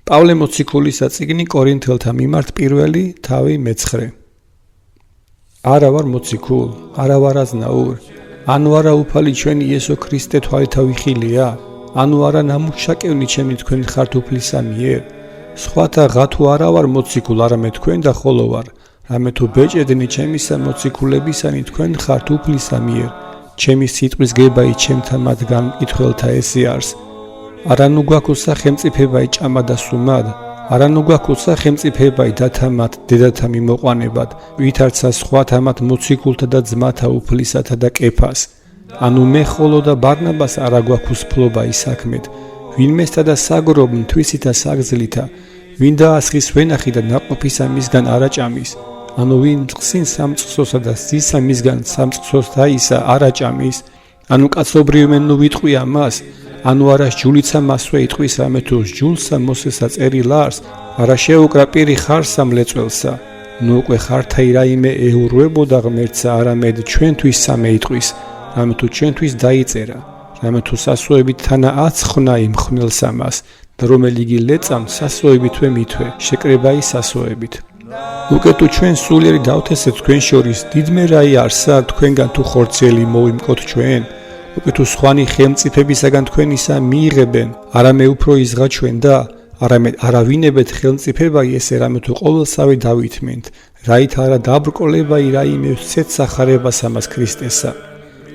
პავლე მოციქულისა წიგნი კორინთელთა მიმართ პირველი თავი მე-9. არა ვარ მოციქულ, არა ვარ აზნაურ, ანუ არა უფალი ჩვენი იესო ქრისტე თვალითავიხილია, ანუ არა ნამუშაკევნი ჩემი თქვენ ხართ უფლისა მიერ. სხვათა ღა თუ არა ვარ მოციქულ, არამედ თქვენ და ხოლო ვარ, რამე თუ ბეჭედნი ჩემისა მოციქულებისანი თქვენ ხართ უფლისა მიერ. ჩემი სიტყვის გებაი ჩემთან მათგან მკითხველთა ესე არს. არა ნუ გვაქვს სახელმწიფოებაი ჭამა და სუმად, არა ნუ გვაქვს სახელმწიფოებაი დათა მათ დედათა მიმოყვანებად, ვითარცა სხვათა მათ მოციქულთა და ძმათა უფლისათა და კეფას. ანუ მე ხოლო და ბარნაბას არა გვაქვს ფლობა ის საქმედ, ვინმესთა და საგრობ მთვისითა საგზლითა, ვინ დაასხის ვენახი და ნაყოფისა მისგან არა ჭამის. ანუ ვინ წყსინ სამწყსოსა და ზისა მისგან სამწყსოს დაისა არა ჭამის. ანუ კაცობრიუმენ ნუ ვიტყვი ამას, ანუ არა ჯულიცა მასვე იტყვის, რამე თუ ჯულსა მოსესა წერილ არს, არა შეუკრა პირი ხარსა მლეწველსა. ნუ უკვე ხართა რაიმე ეურვებოდა ღმერთსა, არამედ ჩვენთვის სამე იტყვის, რამე თუ ჩვენთვის დაიწერა, რამე თუ სასოებით თანა აცხნა იმ ხნელს ამას, და რომელი იგი ლეწამ სასოებითვე მითვე, შეკრება ის სასოებით. უკვე თუ ჩვენ სულიერი დავთესეთ თქვენ შორის, დიდმე რაი არსა თქვენგან თუ ხორცელი მოვიმკოთ ჩვენ? უკვე თუ სხვანი ხელმწიფებისაგან თქვენისა მიიღებენ, არამე უფრო იზღა ჩვენ და არამედ არავინებეთ ხელმწიფებაი ესე, რამე თუ ყოველსავე დავითმენთ, რაით არა დაბრკოლებაი რაიმე ვცეთ სახარებას ამას ქრისტესა.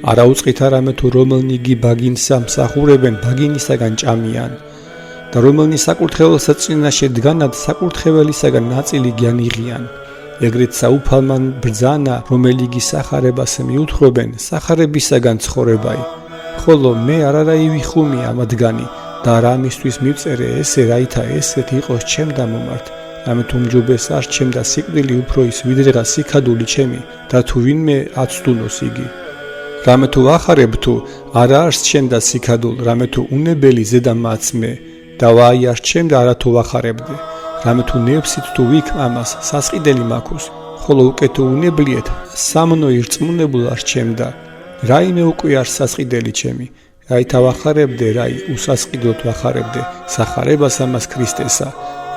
არა უწყით არამე თუ რომელნი გი ბაგინსა მსახურებენ, ბაგინისაგან ჭამიან და რომელნი საკურთხეველსა წინაშე დგანად საკურთხეველისაგან ნაწილი განიღიან. ეგრეთ საუფალმან ბრძანა, რომელი გი სახარებას მიუთხრობენ, სახარებისაგან ცხოვრებაი. ხოლო მე არაი ვიხუმი ამადგანი და არა ამისთვის მივწერე ესე, რაითა ესეთ იყოს ჩემ დამომართ, რამე თუ მჯობეს არ ჩემდა სიკვდილი უფრო ის ვიდრეღა სიქადული ჩემი და თუ ვინმე აცდუნოს იგი. რამე თუ ახარებ თუ არა არს ჩემდა სიქადულ, რამე თუ უნებელი ზედა მაცმე და ვაიარ ჩემდა არა თუ ვახარებდე. რამე თუ ნებსით თუ ვიქ ამას სასყიდელი მაქვს, ხოლო უკვე თუ უნებლიეთ სამნო ირწმუნებულ არ ჩემდა. რაიმე უკვე არ სასყიდელი ჩემი, რაითა ვახარებდე, რაი უსასყიდლოდ ვახარებდე, სახარებას ამას ქრისტესა,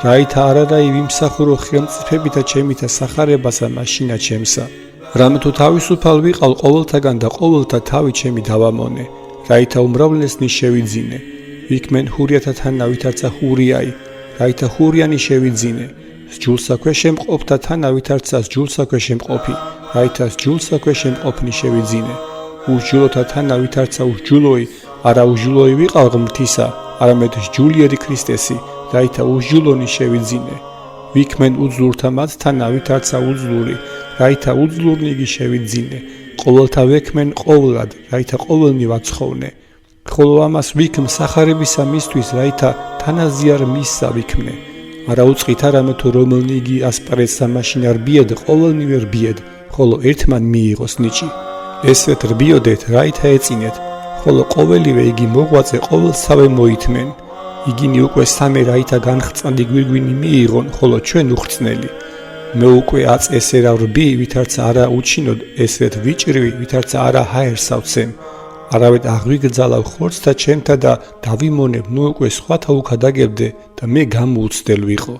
რაითა არაი ვიმსახურო ხელმწიფებითა ჩემითა სახარებასა მაშინა ჩემსა. რამე თუ თავისუფალ ვიყავ ყოველთაგან და ყოველთა თავი ჩემი დავამონე, რაითა უმრავლესნი შევიძინე, ვიქმენ ჰურიათა თანა ვითარცა ჰურიაი, რაითა ჰურიანი შევიძინე, სჯულსაქვე შემყოფთა თანა ვითარცა სჯულსაქვე შემყოფი, რაითა სჯულსაქვე შემყოფნი შევიძინე, უსჯულოთა თანა ვითარცა უსჯულოი, არა უსჯულოი ვიყავ ღმრთისა, არამედ სჯულიერი ქრისტესი, რაითა უსჯულონი შევიძინე, ვიქმენ უძლურთა მათ თანა ვითარცა უძლური, რაითა უძლურნი გი შევიძინე, ყოველთა ვექმენ ყოვლად, რაითა ყოველნი ვაცხოვნე. ხოლო ამას ვიქმ სახარებისა მისთვის, რაითა თანაზიარ მისსა ვიქმნე. არა უწყით არამე თუ რომელნი იგი ასპარეზსა მაშინ არ ბიედ, ყოველნი ვერ ბიედ, ხოლო ერთმან მიიღოს ნიჭი. ესეთ რბიოდეთ, რაითა ეწინეთ, ხოლო ყოველივე იგი მოღვაწე ყოველსავე მოითმენ. იგინი უკვე სამე რაითა განხრწნადი გვირგვინი მიიღონ, ხოლო ჩვენ უხრწნელი. მე უკვე აწ ესე რა ვრბი, ვითარცა არა უჩინოდ, ესეთ ვიჭრვი, ვითარცა არა ჰაერსავცემ. არავედ აღვიგრძალავ ხორცთა ჩემთა და დავიმონებ, ნუ უკვე სხვათა უკადაგებდე და მე გამოუცდელ ვიყო.